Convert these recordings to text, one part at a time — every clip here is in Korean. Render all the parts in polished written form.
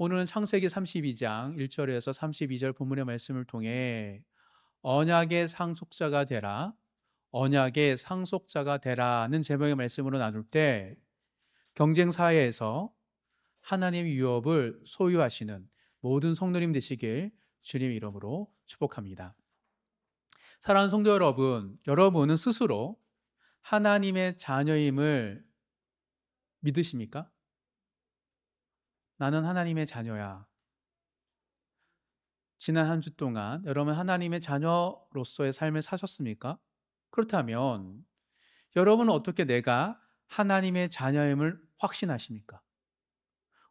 오늘은 창세기 32장 1절에서 32절 본문의 말씀을 통해 언약의 상속자가 되라, 언약의 상속자가 되라는 제목의 말씀으로 나눌 때 경쟁 사회에서 하나님의 유업을 소유하시는 모든 성도님 되시길 주님 이름으로 축복합니다. 사랑하는 성도 여러분, 여러분은 스스로 하나님의 자녀임을 믿으십니까? 나는 하나님의 자녀야. 지난 한 주 동안 여러분 하나님의 자녀로서의 삶을 사셨습니까? 그렇다면 여러분은 어떻게 내가 하나님의 자녀임을 확신하십니까?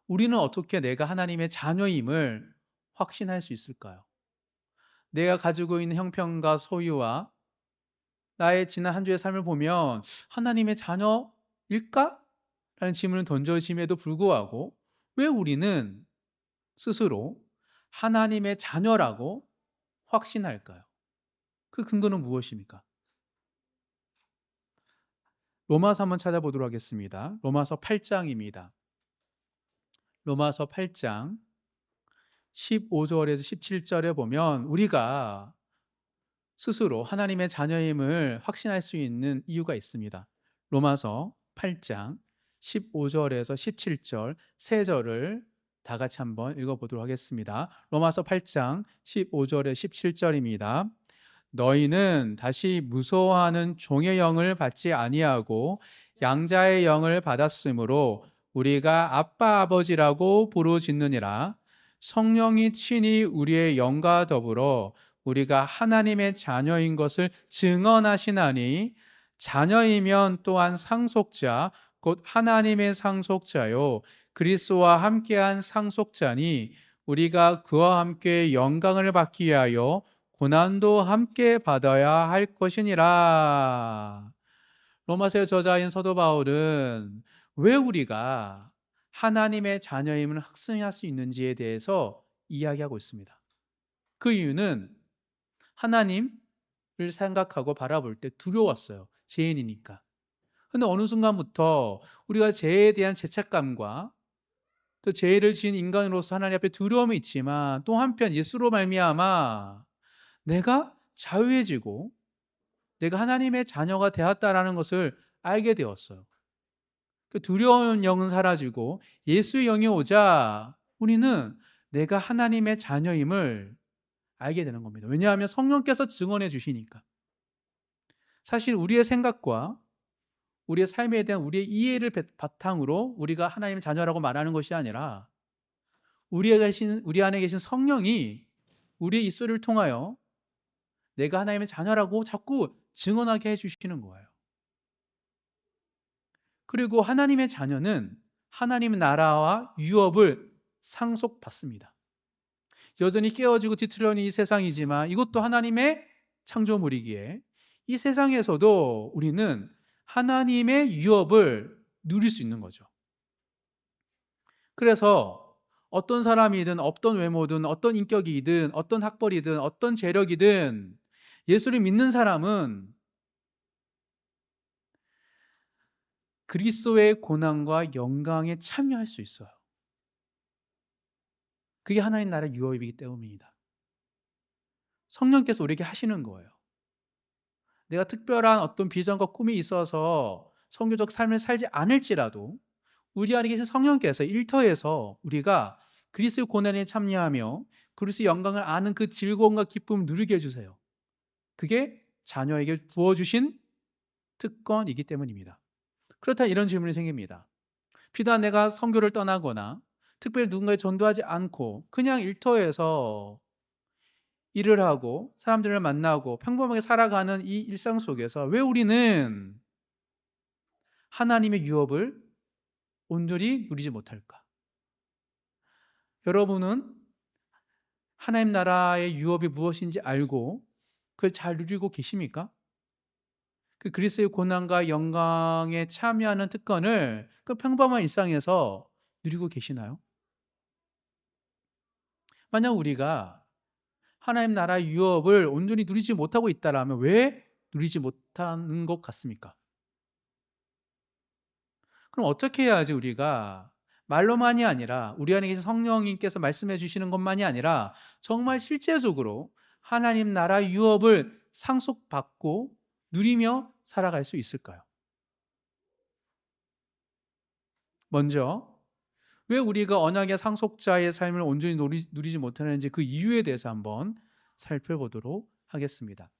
우리는 어떻게 내가 하나님의 자녀임을 확신할 수 있을까요? 내가 가지고 있는 형편과 소유와 나의 지난 한 주의 삶을 보면 하나님의 자녀일까? 라는 질문을 던져짐에도 불구하고 왜 우리는 스스로 하나님의 자녀라고 확신할까요? 그 근거는 무엇입니까? 로마서 한번 찾아보도록 하겠습니다. 로마서 8장입니다. 로마서 8장 15절에서 17절에 보면 우리가 스스로 하나님의 자녀임을 확신할 수 있는 이유가 있습니다. 로마서 8장 15절에서 17절 세 절을 다 같이 한번 읽어보도록 하겠습니다. 로마서 8장 15절에 17절입니다. 너희는 다시 무서워하는 종의 영을 받지 아니하고 양자의 영을 받았으므로 우리가 아빠 아버지라고 부르짖느니라. 성령이 친히 우리의 영과 더불어 우리가 하나님의 자녀인 것을 증언하시나니 자녀이면 또한 상속자 곧 하나님의 상속자요 그리스도와 함께한 상속자니 우리가 그와 함께 영광을 받기 위하여 고난도 함께 받아야 할 것이니라. 로마서의 저자인 사도 바울은 왜 우리가 하나님의 자녀임을 확증할 수 있는지에 대해서 이야기하고 있습니다. 그 이유는 하나님을 생각하고 바라볼 때 두려웠어요. 죄인이니까. 근데 어느 순간부터 우리가 죄에 대한 죄책감과 또 죄를 지은 인간으로서 하나님 앞에 두려움이 있지만 또 한편 예수로 말미암아 내가 자유해지고 내가 하나님의 자녀가 되었다라는 것을 알게 되었어요. 그 두려운 영은 사라지고 예수의 영이 오자 우리는 내가 하나님의 자녀임을 알게 되는 겁니다. 왜냐하면 성령께서 증언해 주시니까. 사실 우리의 생각과 우리의 삶에 대한 우리의 이해를 바탕으로 우리가 하나님의 자녀라고 말하는 것이 아니라 우리 안에 계신 성령이 우리의 입술을 통하여 내가 하나님의 자녀라고 자꾸 증언하게 해주시는 거예요. 그리고 하나님의 자녀는 하나님의 나라와 유업을 상속받습니다. 여전히 깨어지고 뒤틀려있는 이 세상이지만 이것도 하나님의 창조물이기에 이 세상에서도 우리는 하나님의 유업을 누릴 수 있는 거죠. 그래서 어떤 사람이든 어떤 외모든 어떤 인격이든 어떤 학벌이든 어떤 재력이든 예수를 믿는 사람은 그리스도의 고난과 영광에 참여할 수 있어요. 그게 하나님 나라의 유업이기 때문입니다. 성령께서 우리에게 하시는 거예요. 내가 특별한 어떤 비전과 꿈이 있어서 성교적 삶을 살지 않을지라도 우리 안에 계신 성령께서 일터에서 우리가 그리스도의 고난에 참여하며 그리스도의 영광을 아는 그 즐거움과 기쁨을 누리게 해주세요. 그게 자녀에게 부어주신 특권이기 때문입니다. 그렇다면 이런 질문이 생깁니다. 비단 내가 선교를 떠나거나 특별히 누군가에 전도하지 않고 그냥 일터에서 일을 하고 사람들을 만나고 평범하게 살아가는 이 일상 속에서 왜 우리는 하나님의 유업을 온전히 누리지 못할까? 여러분은 하나님 나라의 유업이 무엇인지 알고 그걸 잘 누리고 계십니까? 그 그리스도의 고난과 영광에 참여하는 특권을 그 평범한 일상에서 누리고 계시나요? 만약 우리가 하나님 나라의 유업을 온전히 누리지 못하고 있다면 왜 누리지 못하는 것 같습니까? 그럼 어떻게 해야지 우리가 말로만이 아니라 우리 안에 계신 성령님께서 말씀해 주시는 것만이 아니라 정말 실제적으로 하나님 나라 유업을 상속받고 누리며 살아갈 수 있을까요? 먼저 왜 우리가 언약의 상속자의 삶을 온전히 누리지 못하는지 그 이유에 대해서 한번 살펴보도록 하겠습니다.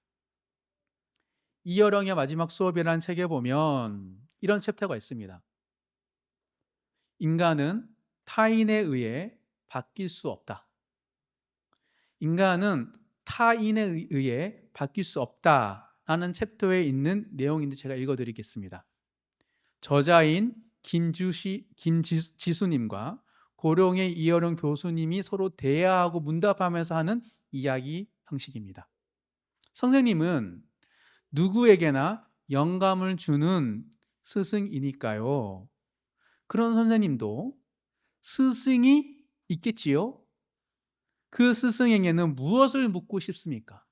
이여령의 마지막 수업이라는 책에 보면 이런 챕터가 있습니다. 인간은 타인에 의해 바뀔 수 없다. 인간은 타인에 의해 바뀔 수 없다라는 챕터에 있는 내용인데 제가 읽어드리겠습니다. 저자인 김지수님과 고령의 이여령 교수님이 서로 대화하고 문답하면서 하는 이야기 형식입니다. 선생님은 누구에게나 영감을 주는 스승이니까요. 그런 선생님도 스승이 있겠지요? 그 스승에게는 무엇을 묻고 싶습니까?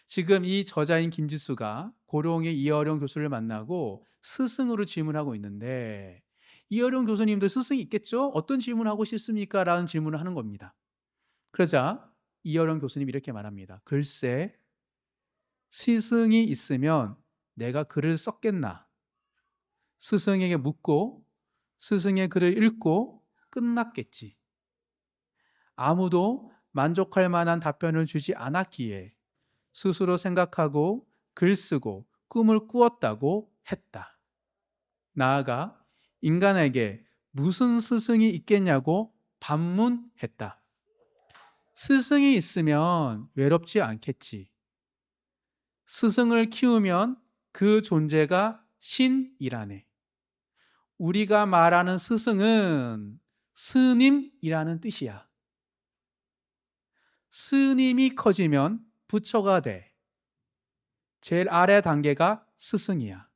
지금 이 저자인 김지수가 고령의 이여령 교수를 만나고 스승으로 질문하고 있는데 이여령 교수님도 스승이 있겠죠? 어떤 질문을 하고 싶습니까? 라는 질문을 하는 겁니다. 그러자 이여령 교수님이 이렇게 말합니다. 글쎄, 스승이 있으면 내가 글을 썼겠나? 스승에게 묻고 스승의 글을 읽고 끝났겠지. 아무도 만족할 만한 답변을 주지 않았기에 스스로 생각하고 글 쓰고 꿈을 꾸었다고 했다. 나아가 인간에게 무슨 스승이 있겠냐고 반문했다. 스승이 있으면 외롭지 않겠지. 스승을 키우면 그 존재가 신이라네. 우리가 말하는 스승은 스님이라는 뜻이야. 스님이 커지면 부처가 돼. 제일 아래 단계가 스승이야.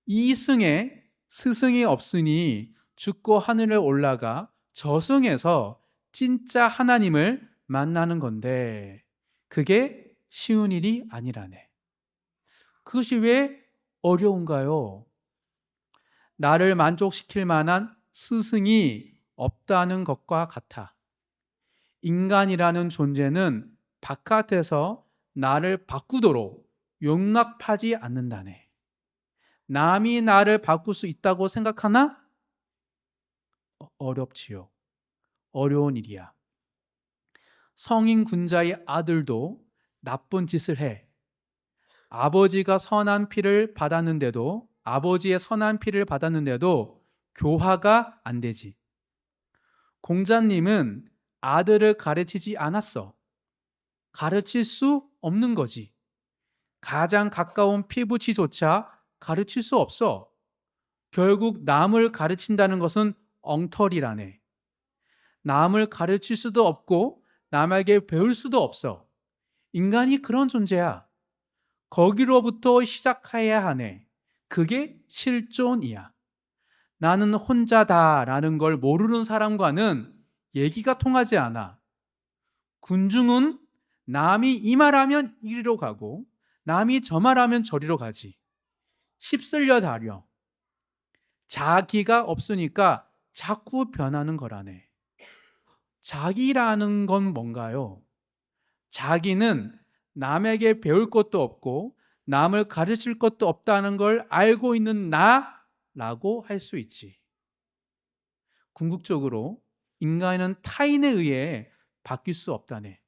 이 승에 스승이 없으니 죽고 하늘에 올라가 저승에서 진짜 하나님을 만나는 건데 그게 쉬운 일이 아니라네. 그것이 왜 어려운가요? 나를 만족시킬 만한 스승이 없다는 것과 같아. 인간이라는 존재는 바깥에서 나를 바꾸도록 용납하지 않는다네. 남이 나를 바꿀 수 있다고 생각하나? 어렵지요. 어려운 일이야. 성인 군자의 아들도 나쁜 짓을 해. 아버지의 선한 피를 받았는데도 교화가 안 되지. 공자님은 아들을 가르치지 않았어. 가르칠 수 없는 거지. 가장 가까운 피부치조차 가르칠 수 없어. 결국 남을 가르친다는 것은 엉터리라네. 남을 가르칠 수도 없고 남에게 배울 수도 없어. 인간이 그런 존재야. 거기로부터 시작해야 하네. 그게 실존이야. 나는 혼자다라는 걸 모르는 사람과는 얘기가 통하지 않아. 군중은 남이 이 말하면 이리로 가고 남이 저 말하면 저리로 가지. 휩쓸려 다녀. 자기가 없으니까 자꾸 변하는 거라네. 자기라는 건 뭔가요? 자기는 남에게 배울 것도 없고 남을 가르칠 것도 없다는 걸 알고 있는 나라고 할 수 있지. 궁극적으로 인간은 타인에 의해 바뀔 수 없다네.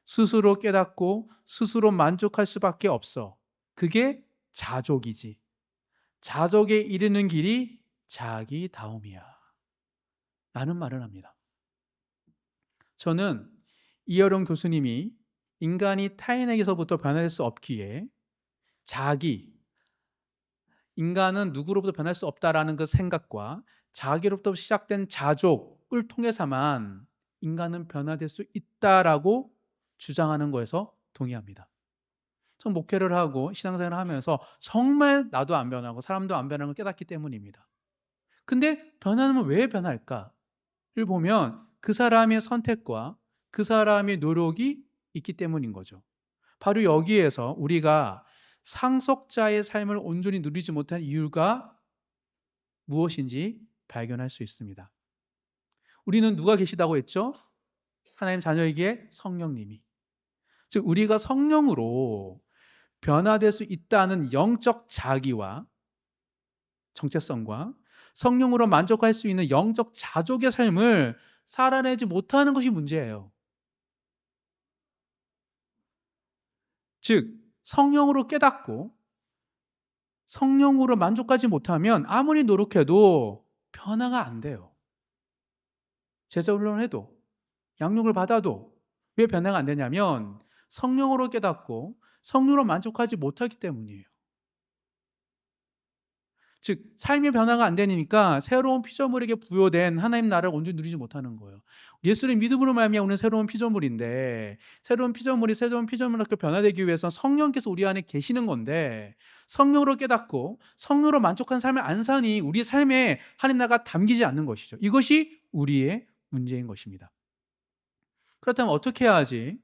스스로 깨닫고 스스로 만족할 수밖에 없어. 그게 자족이지. 자족에 이르는 길이 자기다움이야. 라는 말을 합니다. 저는 이여령 교수님이 인간이 타인에게서부터 변할 수 없기에 인간은 누구로부터 변할 수 없다라는 그 생각과 자기로부터 시작된 자족을 통해서만 인간은 변화될 수 있다라고 주장하는 거에서 동의합니다. 전 목회를 하고 신앙생활을 하면서 정말 나도 안 변하고 사람도 안 변하는 걸 깨닫기 때문입니다. 근데 변하면 왜 변할까를 보면 그 사람의 선택과 그 사람의 노력이 있기 때문인 거죠. 바로 여기에서 우리가 상속자의 삶을 온전히 누리지 못한 이유가 무엇인지 발견할 수 있습니다. 우리는 누가 계시다고 했죠? 하나님 자녀이기에 성령님이. 즉 우리가 성령으로 변화될 수 있다는 영적 자기와 정체성과 성령으로 만족할 수 있는 영적 자족의 삶을 살아내지 못하는 것이 문제예요. 즉 성령으로 깨닫고 성령으로 만족하지 못하면 아무리 노력해도 변화가 안 돼요. 제자 훈련을 해도 양육을 받아도 왜 변화가 안 되냐면 성령으로 깨닫고 성령으로 만족하지 못하기 때문이에요. 즉 삶의 변화가 안 되니까 새로운 피조물에게 부여된 하나님 나라를 온전히 누리지 못하는 거예요. 예수의 믿음으로 말미암아 우리는 새로운 피조물인데 새로운 피조물로 변화되기 위해서 성령께서 우리 안에 계시는 건데 성령으로 깨닫고 성령으로 만족한 삶을 안 사니 우리 삶에 하나님 나라가 담기지 않는 것이죠. 이것이 우리의 문제인 것입니다. 그렇다면 어떻게 해야지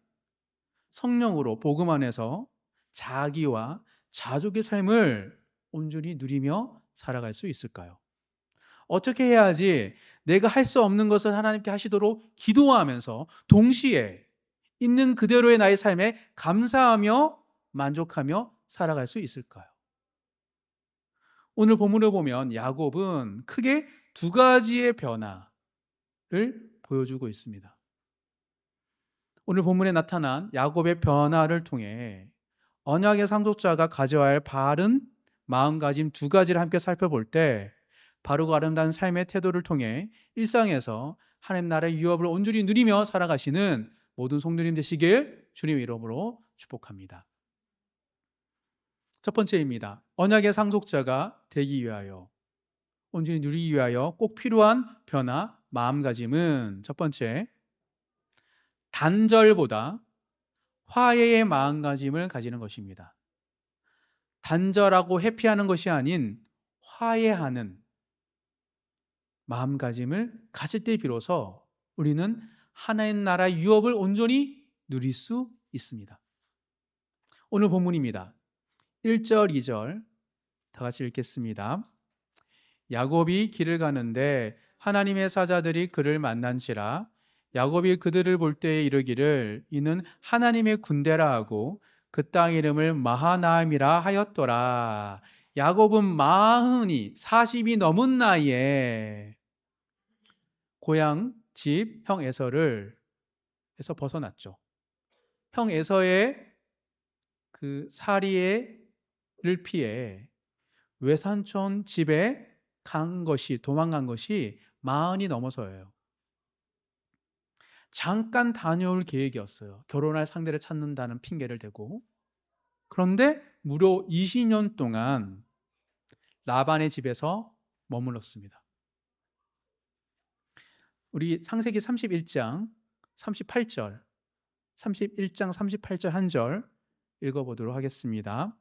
성령으로 복음 안에서 자기와 자족의 삶을 온전히 누리며 살아갈 수 있을까요? 어떻게 해야지 내가 할 수 없는 것을 하나님께 하시도록 기도하면서 동시에 있는 그대로의 나의 삶에 감사하며 만족하며 살아갈 수 있을까요? 오늘 본문을 보면 야곱은 크게 두 가지의 변화를 보여주고 있습니다. 오늘 본문에 나타난 야곱의 변화를 통해 언약의 상속자가 가져야 할 바른 마음가짐 두 가지를 함께 살펴볼 때 바르고 아름다운 삶의 태도를 통해 일상에서 하나님 나라의 유업을 온전히 누리며 살아가시는 모든 성도님 되시길 주님의 이름으로 축복합니다. 첫 번째입니다. 언약의 상속자가 되기 위하여 온전히 누리기 위하여 꼭 필요한 변화 마음가짐은 첫 번째 단절보다 화해의 마음가짐을 가지는 것입니다. 단절하고 회피하는 것이 아닌 화해하는 마음가짐을 가질 때 비로소 우리는 하나님 나라의 유업을 온전히 누릴 수 있습니다. 오늘 본문입니다. 1절, 2절 다 같이 읽겠습니다. 야곱이 길을 가는데 하나님의 사자들이 그를 만난지라 야곱이 그들을 볼 때에 이르기를 이는 하나님의 군대라 하고 그 땅 이름을 마하나임이라 하였더라. 야곱은 40이 넘은 나이에 고향 집 형 에서를 벗어났죠. 형 에서의 그 살이를 피해 외삼촌 집에 도망간 것이 40이 넘어서예요. 잠깐 다녀올 계획이었어요. 결혼할 상대를 찾는다는 핑계를 대고. 그런데 무려 20년 동안 라반의 집에서 머물렀습니다. 우리 창세기 31장 38절 한 절 읽어보도록 하겠습니다.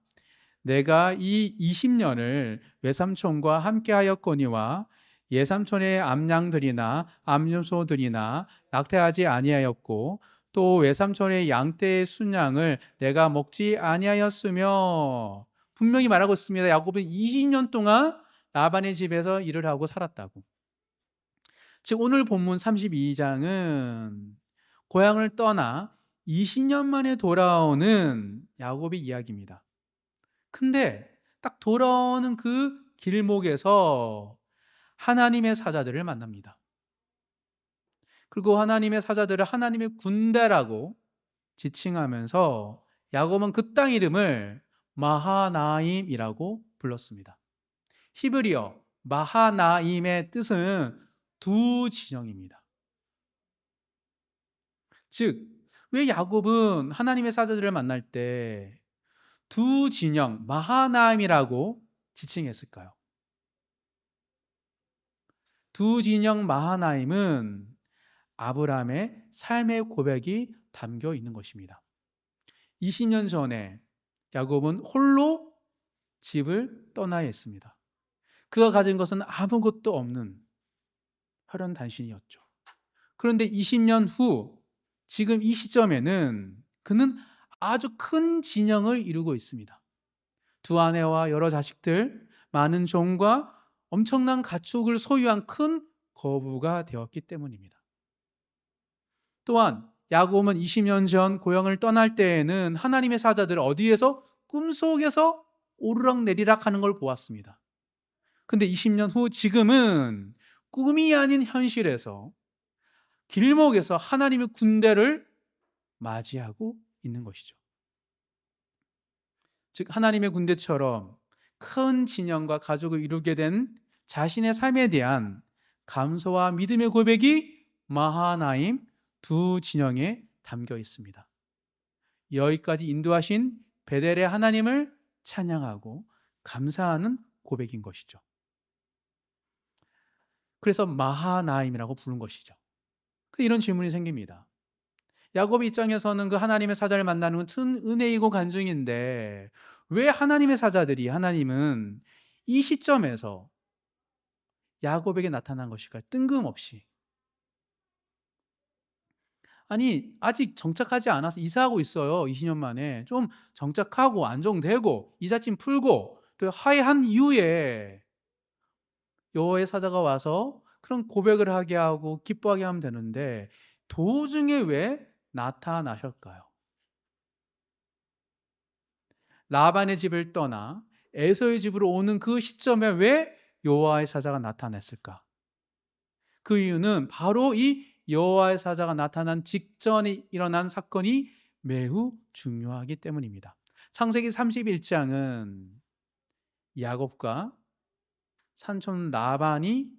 내가 이 20년을 외삼촌과 함께하였거니와 예삼촌의 암양들이나 암염소들이나 낙태하지 아니하였고 또 외삼촌의 양떼의 순양을 내가 먹지 아니하였으며 분명히 말하고 있습니다. 야곱은 20년 동안 라반의 집에서 일을 하고 살았다고. 즉 오늘 본문 32장은 고향을 떠나 20년 만에 돌아오는 야곱의 이야기입니다. 근데 딱 돌아오는 그 길목에서 하나님의 사자들을 만납니다. 그리고 하나님의 사자들을 하나님의 군대라고 지칭하면서 야곱은 그 땅 이름을 마하나임이라고 불렀습니다. 히브리어 마하나임의 뜻은 두 진영입니다. 즉, 왜 야곱은 하나님의 사자들을 만날 때 두 진영 마하나임이라고 지칭했을까요? 두 진영 마하나임은 아브라함의 삶의 고백이 담겨 있는 것입니다. 20년 전에 야곱은 홀로 집을 떠나야 했습니다. 그가 가진 것은 아무것도 없는 혈연 단신이었죠. 그런데 20년 후 지금 이 시점에는 그는 아주 큰 진영을 이루고 있습니다. 두 아내와 여러 자식들, 많은 종과 엄청난 가축을 소유한 큰 거부가 되었기 때문입니다. 또한 야곱은 20년 전 고향을 떠날 때에는 하나님의 사자들 어디에서 꿈속에서 오르락내리락 하는 걸 보았습니다. 근데 20년 후 지금은 꿈이 아닌 현실에서 길목에서 하나님의 군대를 맞이하고 있는 것이죠. 즉 하나님의 군대처럼 큰 진영과 가족을 이루게 된 자신의 삶에 대한 감사와 믿음의 고백이 마하나임 두 진영에 담겨 있습니다. 여기까지 인도하신 베델의 하나님을 찬양하고 감사하는 고백인 것이죠. 그래서 마하나임이라고 부른 것이죠. 이런 질문이 생깁니다. 야곱 입장에서는 그 하나님의 사자를 만나는 건 큰 은혜이고 간증인데 왜 하나님의 사자들이 하나님은 이 시점에서 야곱에게 나타난 것일까요? 뜬금없이. 아니 아직 정착하지 않아서 이사하고 있어요. 20년 만에. 좀 정착하고 안정되고 이삿짐 풀고 또 화해한 이후에 여호와의 사자가 와서 그런 고백을 하게 하고 기뻐하게 하면 되는데 도중에 왜 나타나셨을까요? 라반의 집을 떠나 에서의 집으로 오는 그 시점에 왜 여호와의 사자가 나타났을까? 그 이유는 바로 이 여호와의 사자가 나타난 직전에 일어난 사건이 매우 중요하기 때문입니다. 창세기 31장은 야곱과 삼촌 라반이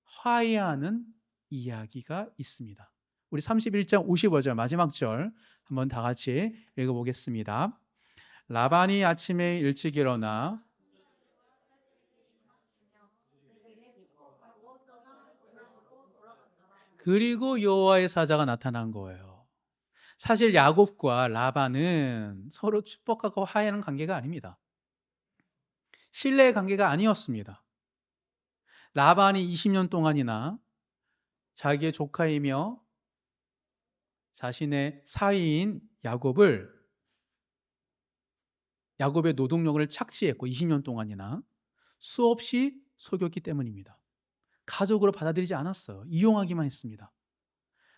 화해하는 이야기가 있습니다. 우리 31장 55절 마지막 절 한번 다 같이 읽어보겠습니다. 라반이 아침에 일찍 일어나 그리고 여호와의 사자가 나타난 거예요. 사실 야곱과 라반은 서로 축복하고 화해하는 관계가 아닙니다. 신뢰의 관계가 아니었습니다. 라반이 20년 동안이나 자기의 조카이며 자신의 사위인 야곱의 노동력을 착취했고 20년 동안이나 수없이 속였기 때문입니다. 가족으로 받아들이지 않았어요. 이용하기만 했습니다.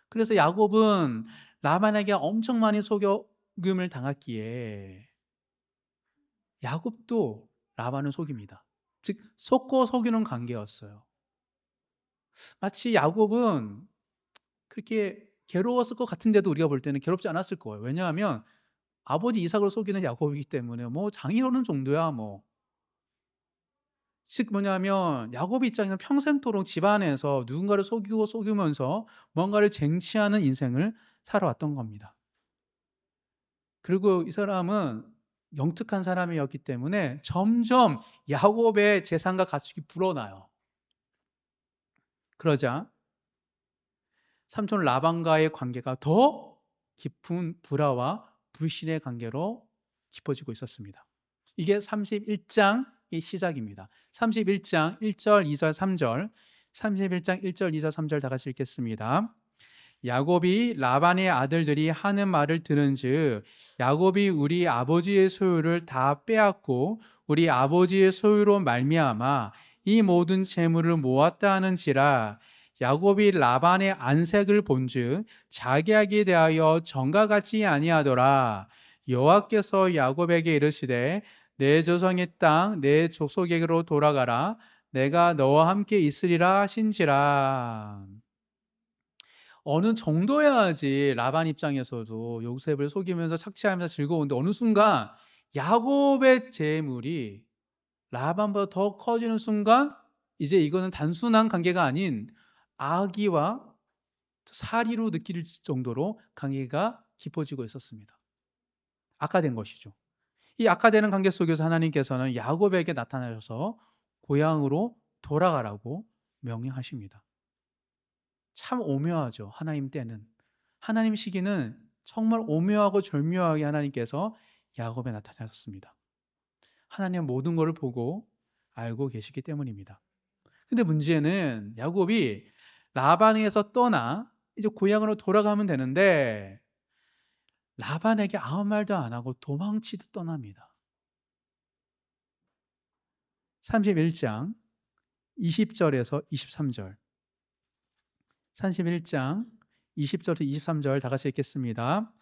그래서 야곱은 라반에게 엄청 많이 속임을 당했기에 야곱도 라반을 속입니다. 즉 속고 속이는 관계였어요. 마치 야곱은 그렇게 괴로웠을 것 같은데도 우리가 볼 때는 괴롭지 않았을 거예요. 왜냐하면 아버지 이삭을 속이는 야곱이기 때문에 뭐 장인어른 정도야 뭐. 즉 뭐냐면 야곱 입장에서는 평생토록 집안에서 누군가를 속이고 속이면서 뭔가를 쟁취하는 인생을 살아왔던 겁니다. 그리고 이 사람은 영특한 사람이었기 때문에 점점 야곱의 재산과 가축이 불어나요. 그러자 삼촌 라반과의 관계가 더 깊은 불화와 불신의 관계로 깊어지고 있었습니다. 이게 31장의 시작입니다. 31장 1절, 2절, 3절 31장 1절, 2절, 3절 다 같이 읽겠습니다. 야곱이 라반의 아들들이 하는 말을 들은즉 야곱이 우리 아버지의 소유를 다 빼앗고 우리 아버지의 소유로 말미암아 이 모든 재물을 모았다 하는지라. 야곱이 라반의 안색을 본즉 자기에게 대하여 전과 같지 아니하더라. 여호와께서 야곱에게 이르시되 내 조상의 땅 내 족속에게로 돌아가라. 내가 너와 함께 있으리라 하신지라. 어느 정도여야지 라반 입장에서도 요셉을 속이면서 착취하면서 즐거운데 어느 순간 야곱의 재물이 라반보다 더 커지는 순간 이제 이거는 단순한 관계가 아닌 아기와 사리로 느낄 정도로 관계가 깊어지고 있었습니다. 악화된 것이죠. 이 악화되는 관계 속에서 하나님께서는 야곱에게 나타나셔서 고향으로 돌아가라고 명령하십니다. 참 오묘하죠. 하나님 때는. 하나님 시기는 정말 오묘하고 절묘하게 하나님께서 야곱에 나타나셨습니다. 하나님은 모든 것을 보고 알고 계시기 때문입니다. 근데 문제는 야곱이 라반에서 떠나 이제 고향으로 돌아가면 되는데 라반에게 아무 말도 안 하고 도망치듯 떠납니다. 31장 20절에서 23절. 31장 20절에서 23절 다 같이 읽겠습니다.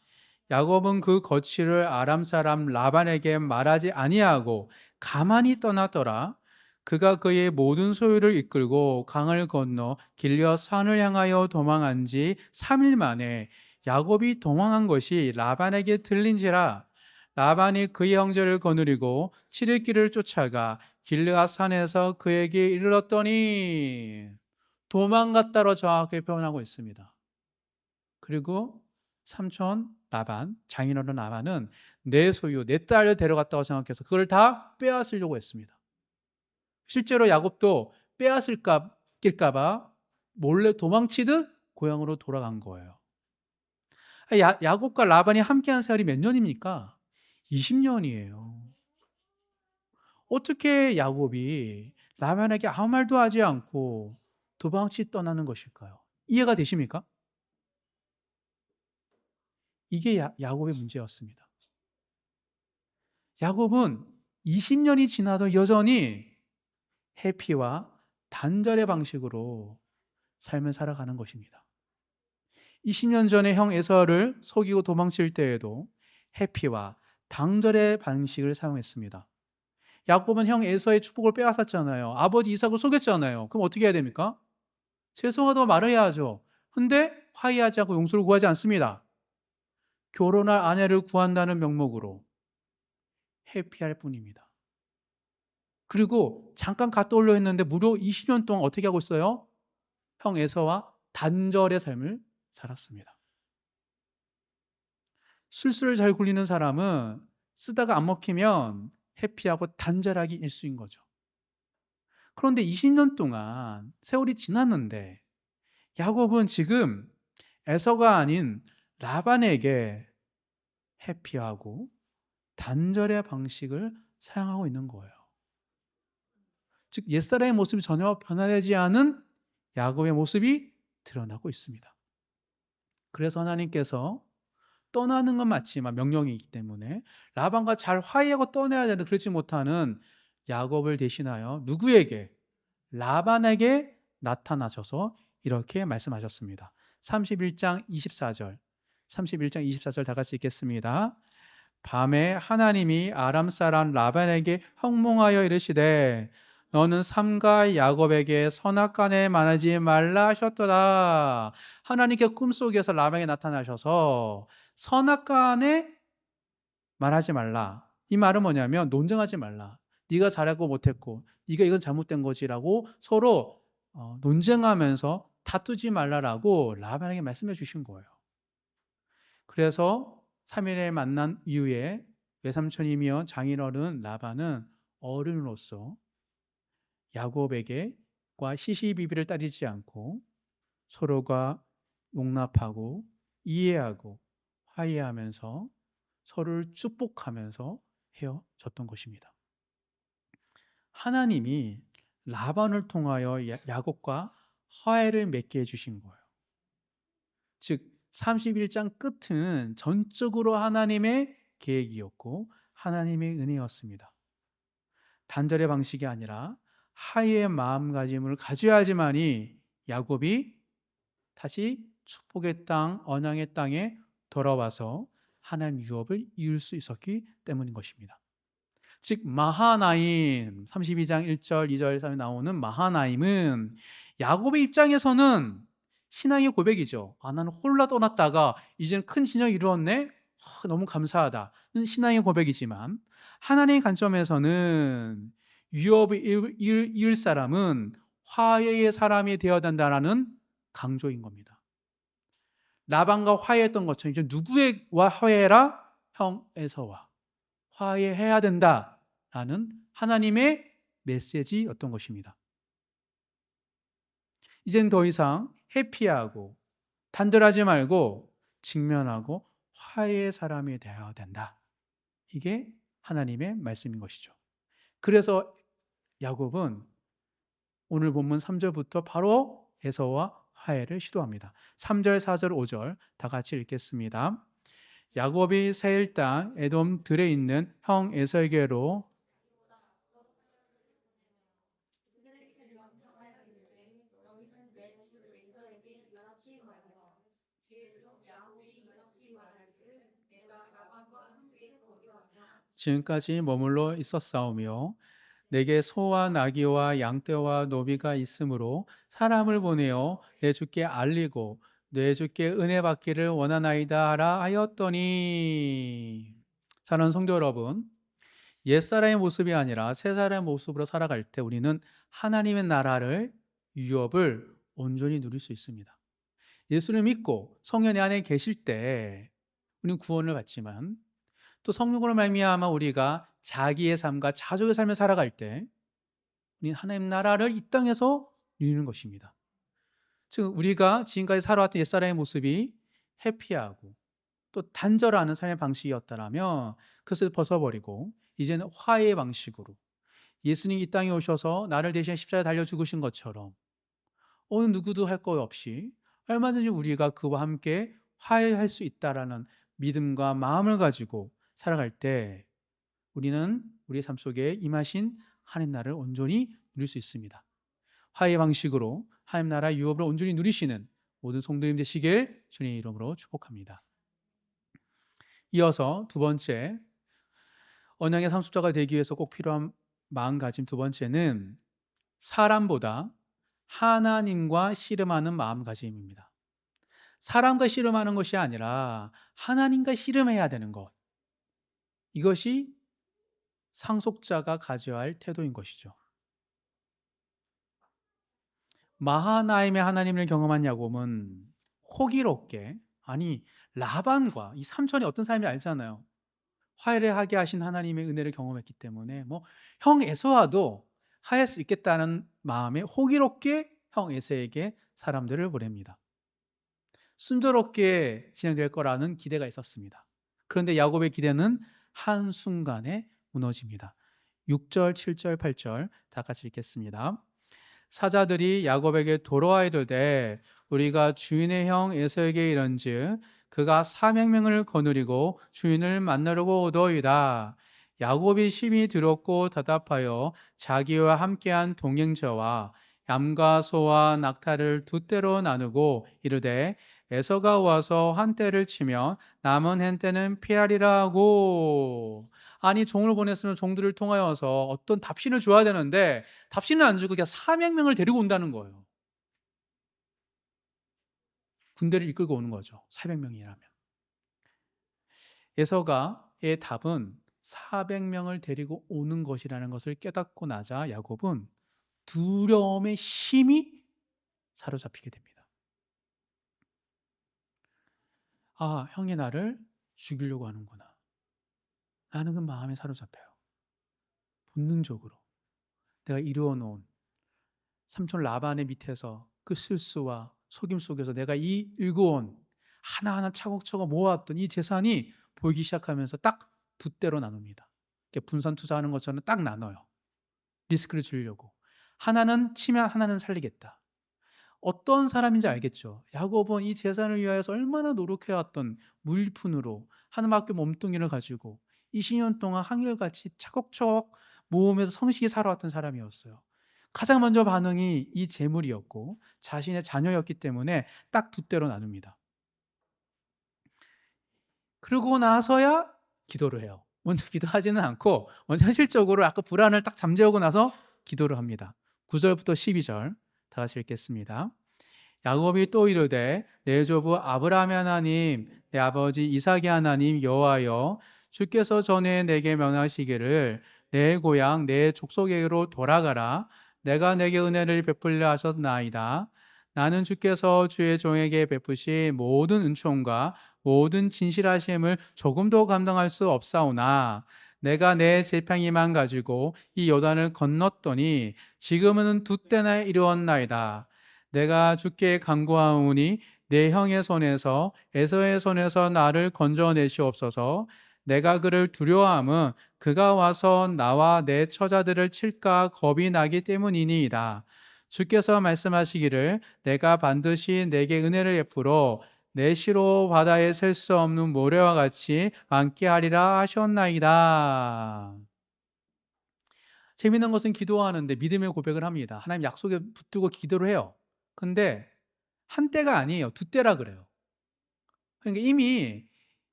야곱은 그 거취를 아람 사람 라반에게 말하지 아니하고 가만히 떠났더라. 그가 그의 모든 소유를 이끌고 강을 건너 길앗 산을 향하여 도망한 지 3일 만에 야곱이 도망한 것이 라반에게 들린지라. 라반이 그의 형제를 거느리고 7일 길을 쫓아가 길앗 산에서 그에게 이르렀더니, 도망갔다로 정확하게 표현하고 있습니다. 그리고 삼촌 라반, 장인어른 라반은 내 소유, 내 딸을 데려갔다고 생각해서 그걸 다 빼앗으려고 했습니다. 실제로 야곱도 빼앗길까봐 몰래 도망치듯 고향으로 돌아간 거예요. 야곱과 라반이 함께한 세월이 몇 년입니까? 20년이에요. 어떻게 야곱이 라반에게 아무 말도 하지 않고 도망치 떠나는 것일까요? 이해가 되십니까? 이게 야곱의 문제였습니다. 야곱은 20년이 지나도 여전히 해피와 단절의 방식으로 삶을 살아가는 것입니다. 20년 전에 형 에서를 속이고 도망칠 때에도 해피와 단절의 방식을 사용했습니다. 야곱은 형 에서의 축복을 빼앗았잖아요. 아버지 이삭을 속였잖아요. 그럼 어떻게 해야 됩니까? 죄송하다고 말해야죠. 근데 화해하지 않고 용서를 구하지 않습니다. 결혼할 아내를 구한다는 명목으로 회피할 뿐입니다. 그리고 잠깐 갔다 오려 했는데 무려 20년 동안 어떻게 하고 있어요? 형 에서와 단절의 삶을 살았습니다. 술수를 잘 굴리는 사람은 쓰다가 안 먹히면 회피하고 단절하기 일수인 거죠. 그런데 20년 동안 세월이 지났는데 야곱은 지금 에서가 아닌 라반에게 회피하고 단절의 방식을 사용하고 있는 거예요. 즉 옛사람의 모습이 전혀 변화되지 않은 야곱의 모습이 드러나고 있습니다. 그래서 하나님께서 떠나는 건 맞지만 명령이기 때문에 라반과 잘 화해하고 떠나야 되는데 그렇지 못하는 야곱을 대신하여 누구에게? 라반에게 나타나셔서 이렇게 말씀하셨습니다. 31장 24절 31장 24절 다 같이 읽겠습니다. 밤에 하나님이 아람 사람 라반에게 형몽하여 이르시되 너는 삼가 야곱에게 선악간에 말하지 말라 하셨더라. 하나님께 꿈속에서 라반에게 나타나셔서 선악간에 말하지 말라. 이 말은 뭐냐면 논쟁하지 말라. 네가 잘하고 못했고 네가 이건 잘못된 거지라고 서로 논쟁하면서 다투지 말라라고 라반에게 말씀해 주신 거예요. 그래서 3일에 만난 이후에 외삼촌이며 장인어른 라반은 어른으로서 야곱에게과 시시비비를 따지지 않고 서로가 용납하고 이해하고 화해하면서 서로를 축복하면서 헤어졌던 것입니다. 하나님이 라반을 통하여 야곱과 화해를 맺게 해주신 거예요. 즉 31장 끝은 전적으로 하나님의 계획이었고 하나님의 은혜였습니다. 단절의 방식이 아니라 화해의 마음가짐을 가져야지만이 야곱이 다시 축복의 땅, 언약의 땅에 돌아와서 하나님 유업을 이룰 수 있었기 때문인 것입니다. 즉 마하나임 32장 1절 2절에 나오는 마하나임은 야곱의 입장에서는 신앙의 고백이죠. 나는 홀라 떠났다가 이제는 큰 신령이 이루었네. 너무 감사하다는 신앙의 고백이지만 하나님의 관점에서는 유업을 이을 사람은 화해의 사람이 되어야 된다는 강조인 겁니다. 라반과 화해했던 것처럼 이제 누구와 화해라? 형 에서와 화해해야 된다라는 하나님의 메시지였던 것입니다. 이젠 더 이상 회피하고 단절하지 말고 직면하고 화해의 사람이 되어야 된다. 이게 하나님의 말씀인 것이죠. 그래서 야곱은 오늘 본문 3절부터 바로 에서와 화해를 시도합니다. 3절, 4절, 5절 다 같이 읽겠습니다. 야곱이 세일 땅 에돔 들에 있는 형 에서에게로 지금까지 머물러 있었사오며 내게 소와 나귀와 양떼와 노비가 있으므로 사람을 보내어 내 주께 알리고 내 주께 은혜 받기를 원하나이다 하라 하였더니. 사랑하는 성도 여러분, 옛사람의 모습이 아니라 새사람의 모습으로 살아갈 때 우리는 하나님의 나라를, 유업을 온전히 누릴 수 있습니다. 예수를 믿고 성령 내 안에 계실 때 우리는 구원을 받지만, 또 성령으로 말미암아 우리가 자기의 삶과 자족의 삶을 살아갈 때 우리는 하나님 나라를 이 땅에서 누리는 것입니다. 즉 우리가 지금까지 살아왔던 옛사람의 모습이 해피하고 또 단절하는 삶의 방식이었다면 그것을 벗어버리고 이제는 화해의 방식으로, 예수님이 이 땅에 오셔서 나를 대신 십자가에 달려 죽으신 것처럼 어느 누구도 할 것 없이 얼마든지 우리가 그와 함께 화해할 수 있다라는 믿음과 마음을 가지고 살아갈 때 우리는 우리의 삶 속에 임하신 하나님 나라를 온전히 누릴 수 있습니다. 화해의 방식으로 하나님 나라의 유업을 온전히 누리시는 모든 성도님 되시길 주님의 이름으로 축복합니다. 이어서 두 번째, 언약의 상속자가 되기 위해서 꼭 필요한 마음가짐 두 번째는 사람보다 하나님과 씨름하는 마음가짐입니다. 사람과 씨름하는 것이 아니라 하나님과 씨름해야 되는 것, 이것이 상속자가 가져야 할 태도인 것이죠. 마하나임의 하나님을 경험한 야곱은 호기롭게, 아니 라반과 이 삼촌이 어떤 사람인지 알잖아요. 화해를 하게 하신 하나님의 은혜를 경험했기 때문에 형 에서와도 화해할 수 있겠다는 마음에 호기롭게 형 에서에게 사람들을 보냅니다. 순조롭게 진행될 거라는 기대가 있었습니다. 그런데 야곱의 기대는 한순간에 무너집니다. 6절, 7절, 8절 다 같이 읽겠습니다. 사자들이 야곱에게 돌아와 이르되 우리가 주인의 형 에서에게 이른즉 그가 400명을 거느리고 주인을 만나려고 오더이다. 야곱이 심히 두렵고 답답하여 자기와 함께한 동행자와 양과 소와 낙타를 두 떼로 나누고 이르되 에서가 와서 한 떼를 치면 남은 한 떼는 피하리라 하고. 아니 종을 보냈으면 종들을 통하여서 어떤 답신을 줘야 되는데 답신을 안 주고 그냥 400명을 데리고 온다는 거예요. 군대를 이끌고 오는 거죠. 400명이라면. 에서가의 답은 400명을 데리고 오는 것이라는 것을 깨닫고 나자 야곱은 두려움에 심히 사로잡히게 됩니다. 아, 형이 나를 죽이려고 하는구나. 라는 그 마음에 사로잡혀요. 본능적으로 내가 이루어놓은 삼촌 라반의 밑에서 그 실수와 속임 속에서 내가 이 일궈온 하나하나 차곡차곡 모아왔던 이 재산이 보이기 시작하면서 딱 두 대로 나눕니다. 분산 투자하는 것처럼 딱 나눠요. 리스크를 줄이려고. 하나는 치면 하나는 살리겠다. 어떤 사람인지 알겠죠. 야곱은 이 재산을 위하여서 얼마나 노력해왔던 무일푼으로 하나밖에 몸뚱이를 가지고 20년 동안 한결같이 차곡차곡 모으면서 성실히 살아왔던 사람이었어요. 가장 먼저 반응이 이 재물이었고 자신의 자녀였기 때문에 딱 두 대로 나눕니다. 그러고 나서야 기도를 해요. 먼저 기도하지는 않고 먼저 현실적으로 아까 불안을 딱 잠재우고 나서 기도를 합니다. 9절부터 12절 다 같이 읽겠습니다. 야곱이 또 이르되 내 조부 아브라함의 하나님 내 아버지 이삭의 하나님 여호와여 주께서 전에 내게 명하시기를 내 고향 내 족속에게로 돌아가라. 내가 내게 은혜를 베풀려 하셨나이다. 나는 주께서 주의 종에게 베푸신 모든 은총과 모든 진실하심을 조금도 감당할 수 없사오나 내가 내 지팡이만 가지고 이 요단을 건넜더니 지금은 두 때나 이루었나이다. 내가 주께 간구하오니 내 형의 손에서 에서의 손에서 나를 건져내시옵소서. 내가 그를 두려워함은 그가 와서 나와 내 처자들을 칠까 겁이 나기 때문이니이다. 주께서 말씀하시기를 내가 반드시 내게 은혜를 베풀어 내 시로 바다에 셀 수 없는 모래와 같이 많게 하리라 하셨나이다. 재미있는 것은 기도하는데 믿음의 고백을 합니다. 하나님 약속에 붙들고 기도를 해요. 근데 한 때가 아니에요. 두 때라 그래요. 그러니까 이미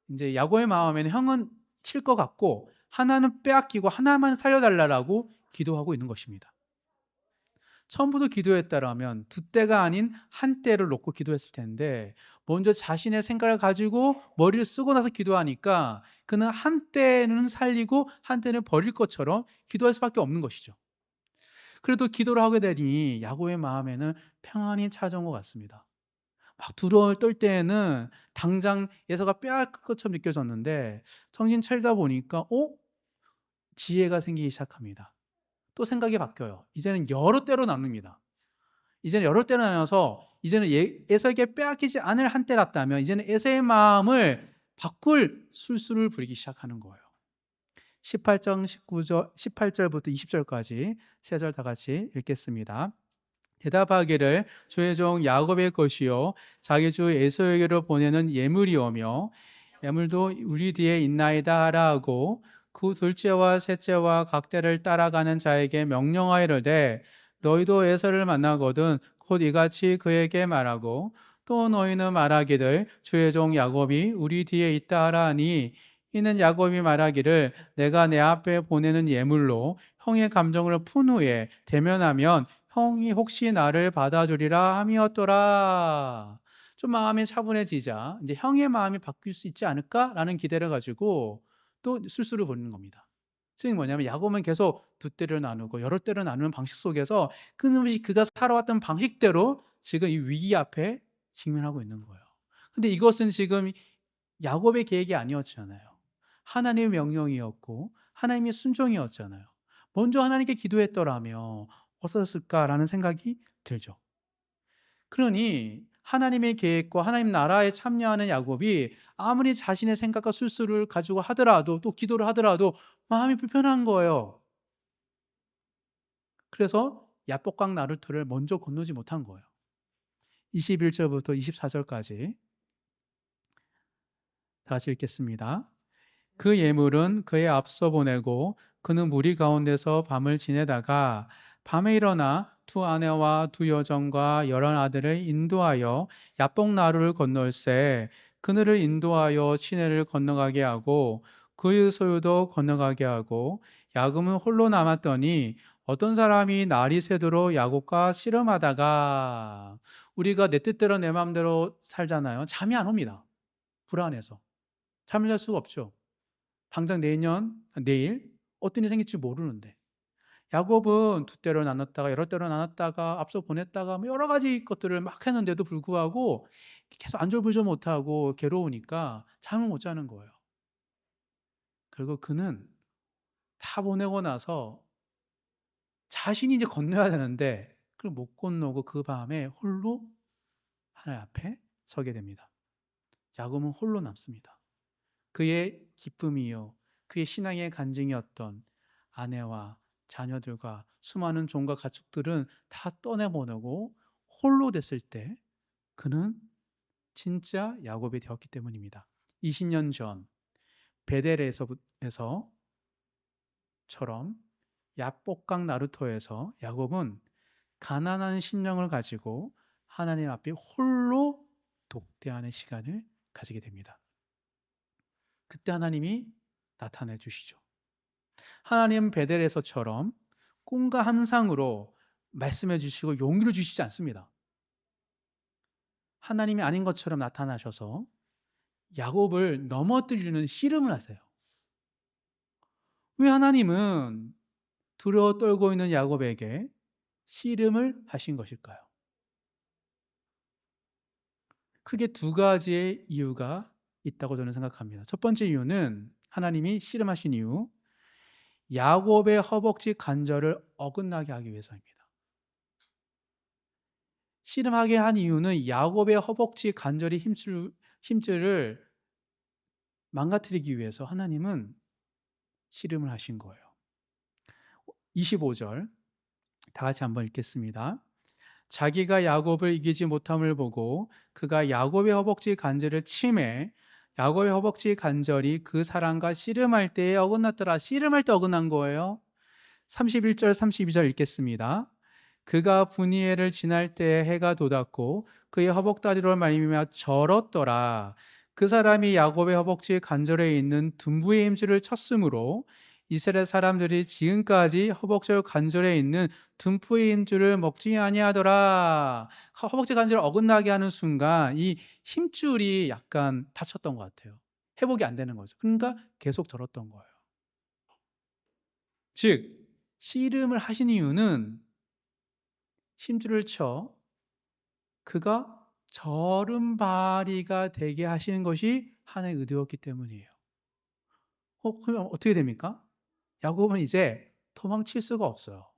인제 야곱의 마음에는 형은 칠 것 같고 하나는 빼앗기고 하나만 살려 달라라고 기도하고 있는 것입니다. 처음부터 기도했다라면 두 때가 아닌 한 때를 놓고 기도했을 텐데 먼저 자신의 생각을 가지고 머리를 쓰고 나서 기도하니까 그는 한 때는 살리고 한 때는 버릴 것처럼 기도할 수밖에 없는 것이죠. 그래도 기도를 하게 되니 야곱의 마음에는 평안이 찾아온 것 같습니다. 막 두려움을 떨 때에는 당장 에서가 빼앗길 것처럼 느껴졌는데 정신 차리다 보니까 지혜가 생기기 시작합니다. 또 생각이 바뀌어요. 이제는 여러 때로 나눕니다. 이제는 여러 때로 나눠서 이제는 에서에게 빼앗기지 않을 한때랐다면 이제는 에서의 마음을 바꿀 술수를 부리기 시작하는 거예요. 18장 19절 18절부터 20절까지 세 절 다 같이 읽겠습니다. 대답하기를 주의 종 야곱의 것이요 자기 주 에서에게로 보내는 예물이오며 예물도 우리 뒤에 있나이다 하라 하고 그 둘째와 셋째와 각 때를 따라가는 자에게 명령하여 이르되 너희도 에서를 만나거든 곧 이같이 그에게 말하고 또 너희는 말하기를 주의 종 야곱이 우리 뒤에 있다 하라 하니 이는 야곱이 말하기를 내가 내 앞에 보내는 예물로 형의 감정을 푼 후에 대면하면 형이 혹시 나를 받아주리라 함이었더라. 좀 마음이 차분해지자 이제 형의 마음이 바뀔 수 있지 않을까라는 기대를 가지고 또 술수를 부리는 겁니다. 즉 뭐냐면 야곱은 계속 두 때를 나누고 여러 때를 나누는 방식 속에서 끊임없이 그가 살아왔던 방식대로 지금 이 위기 앞에 직면하고 있는 거예요. 근데 이것은 지금 야곱의 계획이 아니었잖아요. 하나님의 명령이었고 하나님의 순종이었잖아요. 먼저 하나님께 기도했더라면 어떻을까라는 생각이 들죠. 그러니 하나님의 계획과 하나님 나라에 참여하는 야곱이 아무리 자신의 생각과 술수를 가지고 하더라도 또 기도를 하더라도 마음이 불편한 거예요. 그래서 야복강 나루터를 먼저 건너지 못한 거예요. 21절부터 24절까지 다시 읽겠습니다. 그 예물은 그의 앞서 보내고 그는 무리 가운데서 밤을 지내다가 밤에 일어나 두 아내와 두 여종과 열한 아들을 인도하여 야복 나루를 건널새 그들을 인도하여 시내를 건너가게 하고 그의 소유도 건너가게 하고 야곱은 홀로 남았더니 어떤 사람이 날이 새도록 야곱과 씨름하다가 우리가 내 뜻대로 내 마음대로 살잖아요. 잠이 안 옵니다. 불안해서 잠을 잘 수가 없죠. 당장 내일 어떤 일이 생길지 모르는데 야곱은 두 때로 나눴다가 여러 때로 나눴다가 앞서 보냈다가 뭐 여러 가지 것들을 막 했는데도 불구하고 계속 안절부절 못하고 괴로우니까 잠을 못 자는 거예요. 결국 그는 다 보내고 나서 자신이 이제 건너야 되는데 그걸 못 건너고 그 밤에 홀로 하나님 앞에 서게 됩니다. 야곱은 홀로 남습니다. 그의 기쁨이요 그의 신앙의 간증이었던 아내와 자녀들과 수많은 종과 가축들은 다 떠내보내고 홀로 됐을 때 그는 진짜 야곱이 되었기 때문입니다. 20년 전 베델에서처럼 야복강 나루토에서 야곱은 가난한 심령을 가지고 하나님 앞에 홀로 독대하는 시간을 가지게 됩니다. 그때 하나님이 나타내 주시죠. 하나님 베델에서처럼 꿈과 환상으로 말씀해 주시고 용기를 주시지 않습니다. 하나님이 아닌 것처럼 나타나셔서 야곱을 넘어뜨리는 씨름을 하세요. 왜 하나님은 두려워 떨고 있는 야곱에게 씨름을 하신 것일까요? 크게 두 가지의 이유가 있다고 저는 생각합니다. 첫 번째 이유는 하나님이 씨름하신 이유, 야곱의 허벅지 간절을 어긋나게 하기 위해서입니다. 씨름하게 한 이유는 야곱의 허벅지 간절히 힘줄을 망가뜨리기 위해서 하나님은 씨름을 하신 거예요. 25절 다 같이 한번 읽겠습니다. 자기가 야곱을 이기지 못함을 보고 그가 야곱의 허벅지 간절을 치매 야곱의 허벅지 간절이 그 사람과 씨름할 때에 어긋났더라. 씨름할 때 어긋난 거예요. 31절 32절 읽겠습니다. 그가 분이엘을 지날 때에 해가 돋았고 그의 허벅다리로 말미암아 절었더라. 그 사람이 야곱의 허벅지 간절에 있는 둔부의 힘줄을 쳤으므로 이스라엘 사람들이 지금까지 허벅지 간절에 있는 둔부의 힘줄을 먹지 아니하더라. 허벅지 간절을 어긋나게 하는 순간 이 힘줄이 약간 다쳤던 것 같아요. 회복이 안 되는 거죠. 그러니까 계속 절었던 거예요. 즉 씨름을 하신 이유는 힘줄을 쳐 그가 절음발이가 되게 하시는 것이 하나님의 의도였기 때문이에요. 그럼 어떻게 됩니까? 야곱은 이제 도망칠 수가 없어요.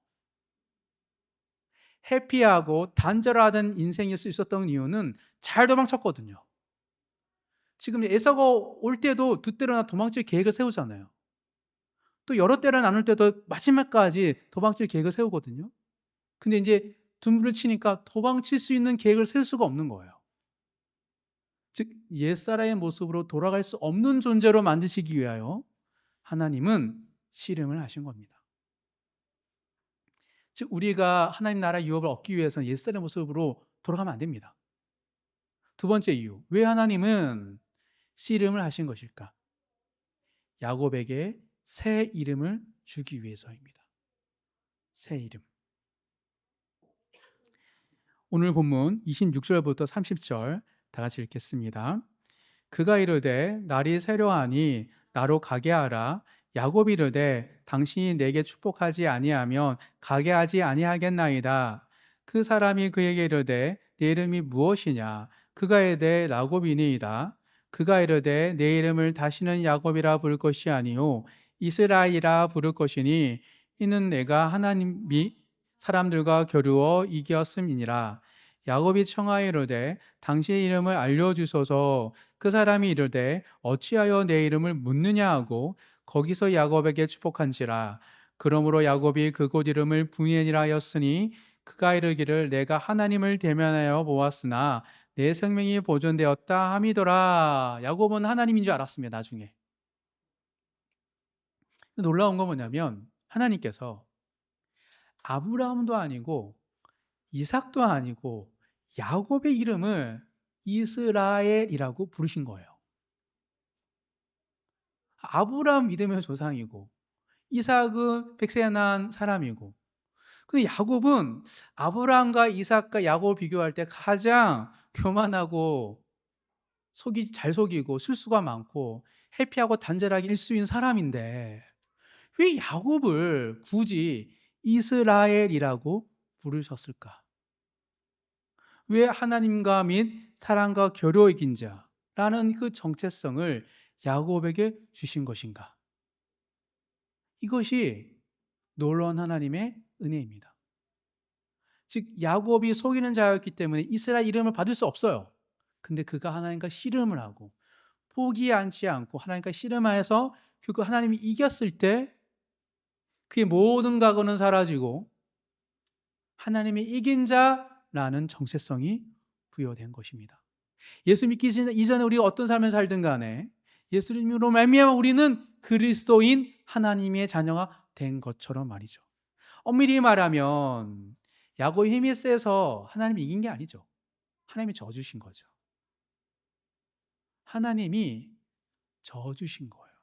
해피하고 단절하던 인생일 수 있었던 이유는 잘 도망쳤거든요. 지금 에서가 올 때도 두 때로나 도망칠 계획을 세우잖아요. 또 여러 때를 나눌 때도 마지막까지 도망칠 계획을 세우거든요. 근데 이제 둔부를 치니까 도망칠 수 있는 계획을 세울 수가 없는 거예요. 즉 옛사람의 모습으로 돌아갈 수 없는 존재로 만드시기 위하여 하나님은 씨름을 하신 겁니다. 즉 우리가 하나님 나라 유업을 얻기 위해서는 옛사람의 모습으로 돌아가면 안 됩니다. 두 번째 이유, 왜 하나님은 씨름을 하신 것일까? 야곱에게 새 이름을 주기 위해서입니다. 새 이름. 오늘 본문 26절부터 30절 다 같이 읽겠습니다. 그가 이르되 날이 새려하니 나로 가게 하라. 야곱이 이르되 당신이 내게 축복하지 아니하면 가게 하지 아니하겠나이다. 그 사람이 그에게 이르되 내 이름이 무엇이냐? 그가 이르되 야곱이니이다. 그가 이르되 내 이름을 다시는 야곱이라 부를 것이 아니요 이스라엘이라 부를 것이니 이는 내가 하나님이 사람들과 겨루어 이겼음이니라. 야곱이 청하여 이르되 당신의 이름을 알려주소서. 그 사람이 이르되 어찌하여 내 이름을 묻느냐 하고 거기서 야곱에게 축복한지라. 그러므로 야곱이 그곳 이름을 분이엘이라 하였으니 그가 이르기를 내가 하나님을 대면하여 보았으나 내 생명이 보존되었다 함이더라. 야곱은 하나님인 줄 알았습니다. 나중에. 놀라운 건 뭐냐면 하나님께서 아브라함도 아니고 이삭도 아니고 야곱의 이름을 이스라엘이라고 부르신 거예요. 아브라함 믿음의 조상이고 이삭은 백세 난 사람이고, 그 야곱은 아브라함과 이삭과 야곱을 비교할 때 가장 교만하고 잘 속이고 실수가 많고 해피하고 단절하게 일수인 사람인데 왜 야곱을 굳이 이스라엘이라고 부르셨을까? 왜 하나님과 및 사랑과 교류의 이긴 자라는 그 정체성을 야곱에게 주신 것인가? 이것이 놀라운 하나님의 은혜입니다. 즉 야곱이 속이는 자였기 때문에 이스라엘 이름을 받을 수 없어요. 근데 그가 하나님과 씨름을 하고 포기하지 않고 하나님과 씨름하여서 결국 하나님이 이겼을 때 그의 모든 과거는 사라지고 하나님이 이긴 자라는 정체성이 부여된 것입니다. 예수 믿기 이전에 우리가 어떤 삶을 살든 간에 예수님으로 말미암아 우리는 그리스도인 하나님의 자녀가 된 것처럼 말이죠. 엄밀히 말하면 야곱이 힘이 세서 하나님이 이긴 게 아니죠. 하나님이 져주신 거죠. 하나님이 져주신 거예요.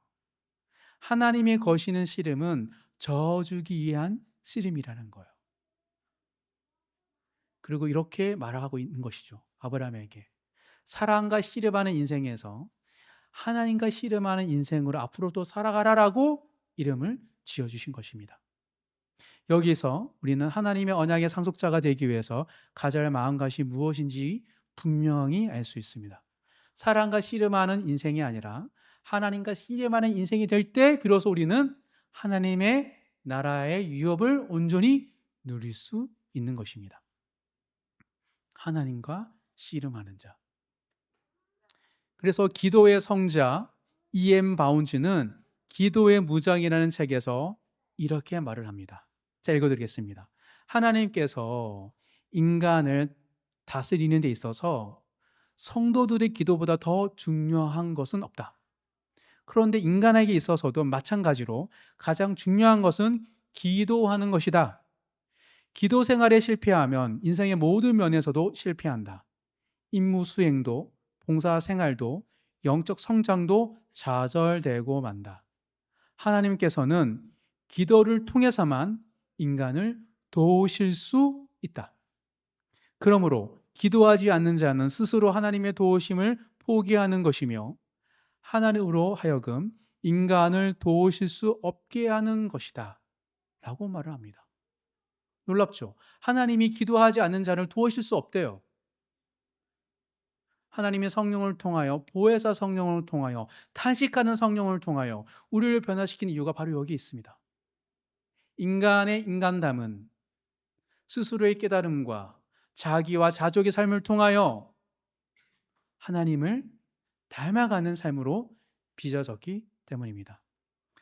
하나님이 거시는 씨름은 져주기 위한 씨름이라는 거예요. 그리고 이렇게 말하고 있는 것이죠. 아브라함에게 사랑과 씨름하는 인생에서 하나님과 씨름하는 인생으로 앞으로도 살아가라라고 이름을 지어주신 것입니다. 여기서 우리는 하나님의 언약의 상속자가 되기 위해서 가져야 할 마음가짐이 무엇인지 분명히 알 수 있습니다. 사랑과 씨름하는 인생이 아니라 하나님과 씨름하는 인생이 될 때 비로소 우리는 하나님의 나라의 유업을 온전히 누릴 수 있는 것입니다. 하나님과 씨름하는 자. 그래서 기도의 성자 E.M. 바운즈는 기도의 무장이라는 책에서 이렇게 말을 합니다. 자, 읽어드리겠습니다. 하나님께서 인간을 다스리는 데 있어서 성도들의 기도보다 더 중요한 것은 없다. 그런데 인간에게 있어서도 마찬가지로 가장 중요한 것은 기도하는 것이다. 기도 생활에 실패하면 인생의 모든 면에서도 실패한다. 임무 수행도, 봉사 생활도, 영적 성장도 좌절되고 만다. 하나님께서는 기도를 통해서만 인간을 도우실 수 있다. 그러므로 기도하지 않는 자는 스스로 하나님의 도우심을 포기하는 것이며 하나님으로 하여금 인간을 도우실 수 없게 하는 것이다 라고 말을 합니다. 놀랍죠? 하나님이 기도하지 않는 자를 도우실 수 없대요. 하나님의 성령을 통하여, 보혜사 성령을 통하여, 탄식하는 성령을 통하여 우리를 변화시키는 이유가 바로 여기 있습니다. 인간의 인간담은 스스로의 깨달음과 자기와 자족의 삶을 통하여 하나님을 닮아가는 삶으로 빚어졌기 때문입니다.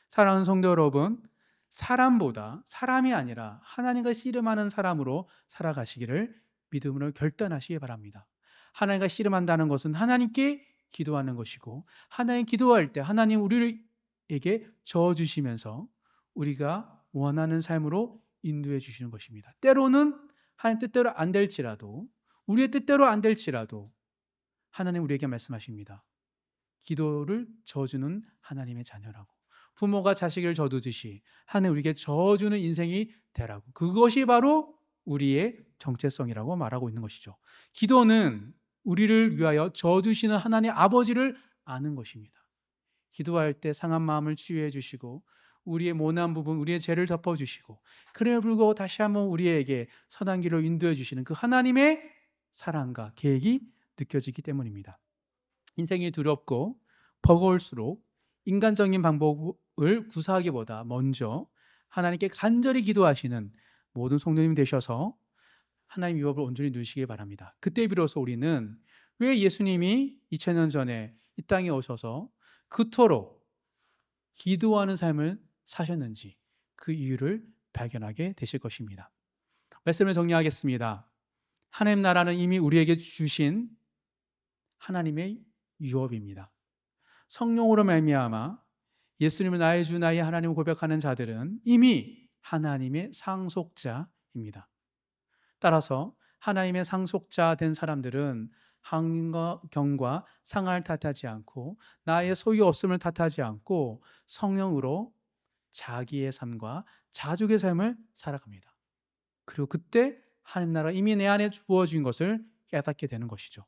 사랑하는 성도 여러분, 사람이 아니라 하나님과 씨름하는 사람으로 살아가시기를 믿음으로 결단하시기 바랍니다. 하나님과 씨름한다는 것은 하나님께 기도하는 것이고, 하나님 기도할 때 하나님 우리에게 저어주시면서 우리가 원하는 삶으로 인도해 주시는 것입니다. 때로는 하나님 뜻대로 안 될지라도, 우리의 뜻대로 안 될지라도 하나님 우리에게 말씀하십니다. 기도를 저어주는 하나님의 자녀라고. 부모가 자식을 저어주듯이 하나님 우리에게 저어주는 인생이 되라고. 그것이 바로 우리의 정체성이라고 말하고 있는 것이죠. 기도는 우리를 위하여 저어주시는 하나님 아버지를 아는 것입니다. 기도할 때 상한 마음을 치유해 주시고 우리의 모난 부분, 우리의 죄를 덮어주시고 그래 불고 다시 한번 우리에게 선한 길로 인도해 주시는 그 하나님의 사랑과 계획이 느껴지기 때문입니다. 인생이 두렵고 버거울수록 인간적인 방법을 구사하기보다 먼저 하나님께 간절히 기도하시는 모든 성도님 되셔서 하나님 유업을 온전히 누리시기 바랍니다. 그때 비로소 우리는 왜 예수님이 2000년 전에 이 땅에 오셔서 그토록 기도하는 삶을 사셨는지 그 이유를 발견하게 되실 것입니다. 말씀을 정리하겠습니다. 하나님 나라는 이미 우리에게 주신 하나님의 유업입니다. 성령으로 말미암아 예수님을 나의 주 나의 하나님을 고백하는 자들은 이미 하나님의 상속자입니다. 따라서 하나님의 상속자 된 사람들은 환경과 상황을 탓하지 않고 나의 소유 없음을 탓하지 않고 성령으로 자기의 삶과 자족의 삶을 살아갑니다. 그리고 그때 하나님 나라 이미 내 안에 부어진 것을 깨닫게 되는 것이죠.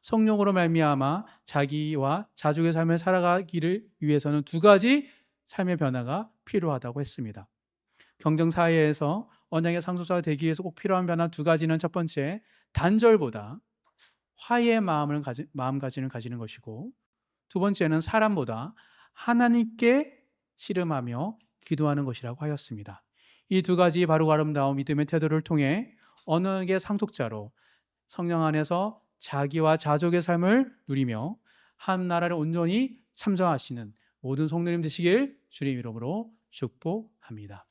성령으로 말미암아 자기와 자족의 삶을 살아가기를 위해서는 두 가지 삶의 변화가 필요하다고 했습니다. 경정사회에서 언약의 상속자가 되기 위해서 꼭 필요한 변화 두 가지는 첫 번째, 단절보다 화해의 마음가짐을 가지는 것이고 두 번째는 사람보다 하나님께 씨름하며 기도하는 것이라고 하였습니다. 이 두 가지 바로 아름다운 믿음의 태도를 통해 언약의 상속자로 성령 안에서 자기와 자족의 삶을 누리며 한 나라를 온전히 참정하시는 모든 성도님 되시길 주님 이름으로 축복합니다.